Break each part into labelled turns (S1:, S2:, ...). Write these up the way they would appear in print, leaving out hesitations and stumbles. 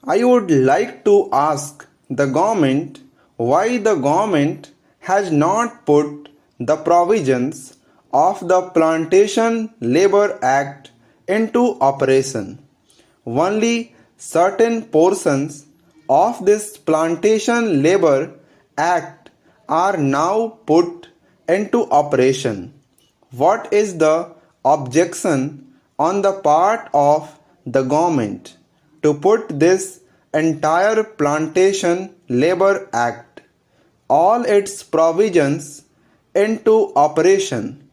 S1: I would like to ask the government why the government has not put the provisions of the Plantation Labor Act into operation. Only certain portions of this Plantation Labor Act are now put into operation. What is the objection on the part of the government to put this entire Plantation Labor Act, all its provisions, into operation?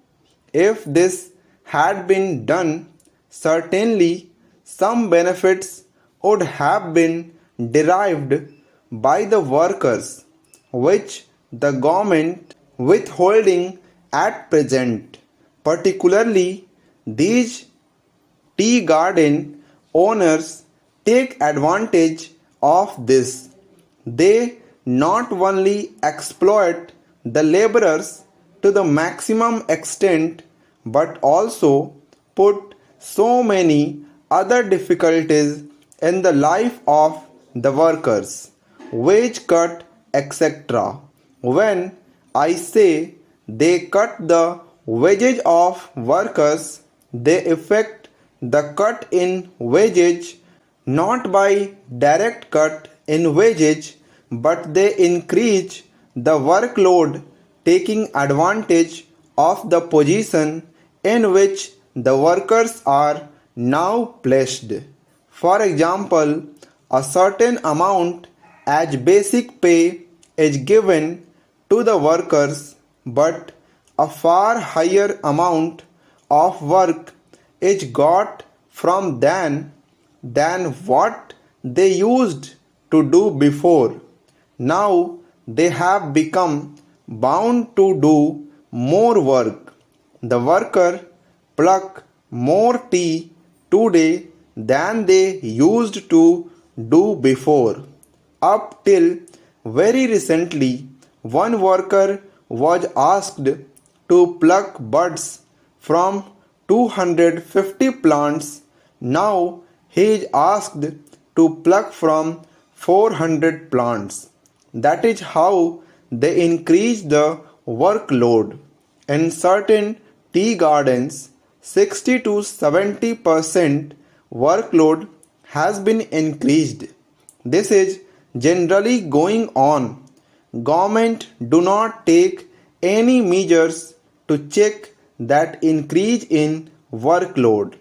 S1: If this had been done, certainly some benefits would have been derived by the workers, which the government withholding at present. Particularly, these tea garden owners take advantage of this. They not only exploit the laborers to the maximum extent but also put so many other difficulties in the life of the workers, wage cut, etc. When I say they cut the wages of workers, they effect the cut in wages not by direct cut in wages, but they increase the workload, taking advantage of the position in which the workers are now placed. For example, a certain amount as basic pay is given to the workers, but a far higher amount of work is got from than what they used to do before. Now they have become bound to do more work. The worker pluck more tea today than they used to do before. Up till very recently, one worker was asked to pluck buds from 250 plants. Now he is asked to pluck from 400 plants. That is how they increase the workload. In certain tea gardens, 60 to 70% workload has been increased. This is generally going on. Government do not take any measures to check that increase in workload.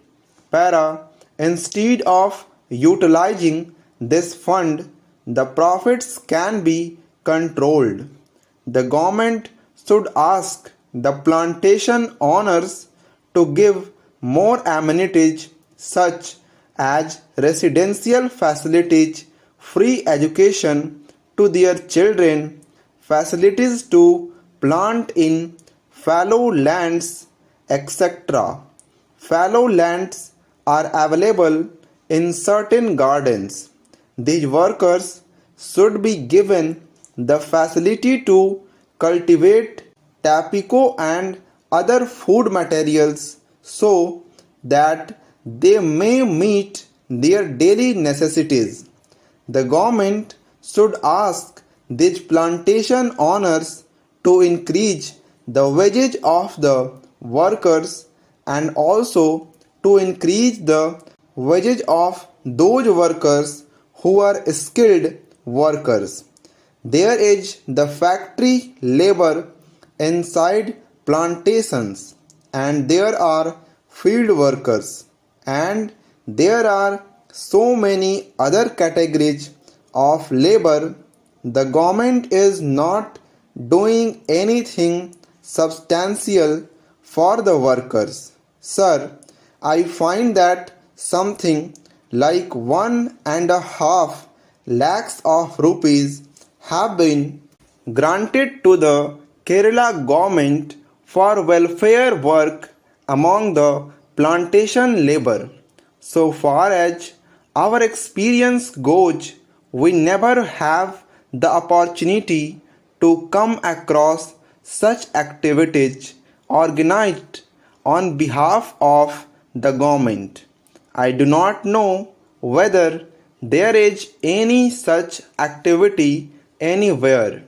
S1: Instead of utilizing this fund, the profits can be controlled. The government should ask the plantation owners to give more amenities such as residential facilities, free education to their children, facilities to plant in fallow lands, etc. Fallow lands are available in certain gardens. These workers should be given the facility to cultivate tobacco and other food materials so that they may meet their daily necessities. The government should ask these plantation owners to increase the wages of the workers and also to increase the wages of those workers who are skilled workers. There is the factory labor inside plantations, and there are field workers, and there are so many other categories of labor. The government is not doing anything substantial for the workers. Sir, I find that something like 1.5 lakhs of rupees have been granted to the Kerala government for welfare work among the plantation labor. So far as our experience goes, we never have the opportunity to come across such activities organized on behalf of the government. I do not know whether there is any such activity anywhere.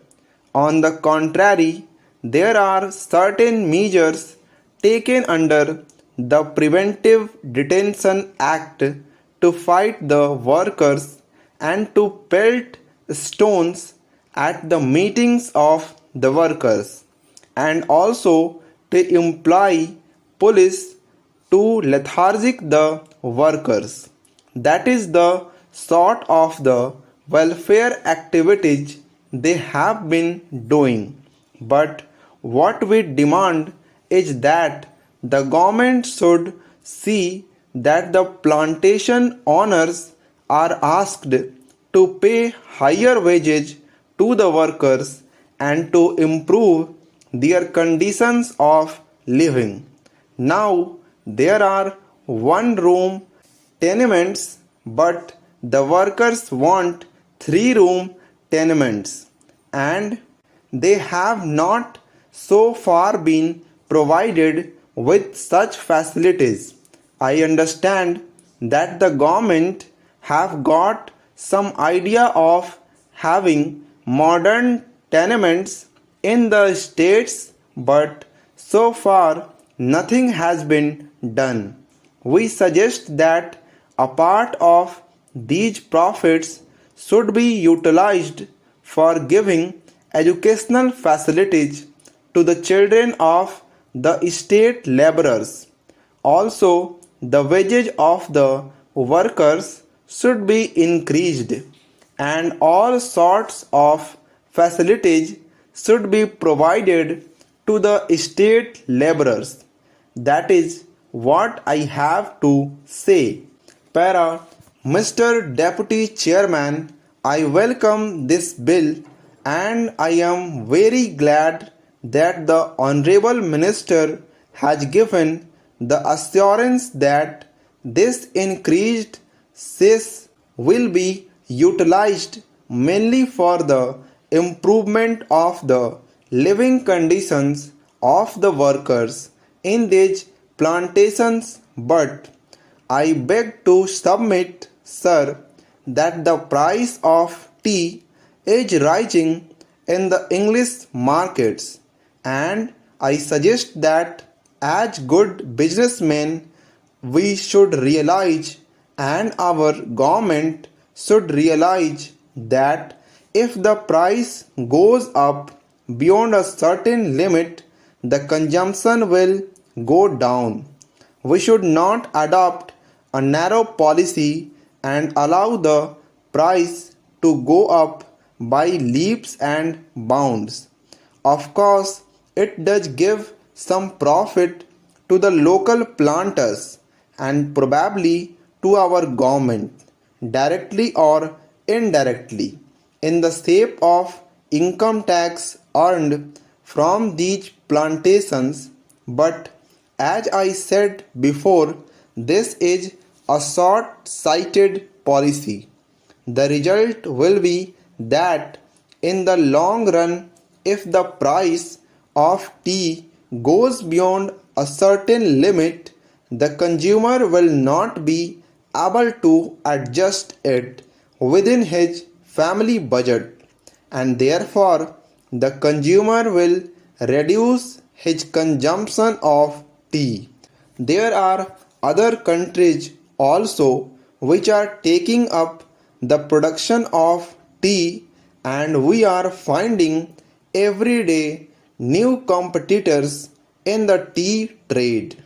S1: On the contrary, there are certain measures taken under the Preventive Detention Act to fight the workers and to pelt stones at the meetings of the workers, and also to employ police to lethargic the workers. That is the sort of the welfare activities they have been doing. But what we demand is that the government should see that the plantation owners are asked to pay higher wages to the workers and to improve their conditions of living. Now there are one room tenements, but the workers want 3-room tenements, and they have not so far been provided with such facilities. I understand that the government have got some idea of having modern tenements in the states, but so far nothing has been done. We suggest that a part of these profits should be utilized for giving educational facilities to the children of the estate laborers. Also, the wages of the workers should be increased, and all sorts of facilities should be provided to the estate laborers. That is what I have to say. Para, Mr. Deputy Chairman, I welcome this bill, and I am very glad that the Honorable Minister has given the assurance that this increased cess will be utilized mainly for the improvement of the living conditions of the workers in these plantations. But I beg to submit, sir, that the price of tea is rising in the English markets, and I suggest that as good businessmen we should realize, and our government should realize, that if the price goes up beyond a certain limit, the consumption will go down. We should not adopt a narrow policy and allow the price to go up by leaps and bounds. Of course, it does give some profit to the local planters and probably to our government, directly or indirectly, in the shape of income tax earned from these plantations. But as I said before, this is a short-sighted policy. The result will be that in the long run, if the price of tea goes beyond a certain limit, the consumer will not be able to adjust it within his family budget, and therefore the consumer will reduce his consumption of tea. There are other countries also which are taking up the production of tea, and we are finding every day new competitors in the tea trade.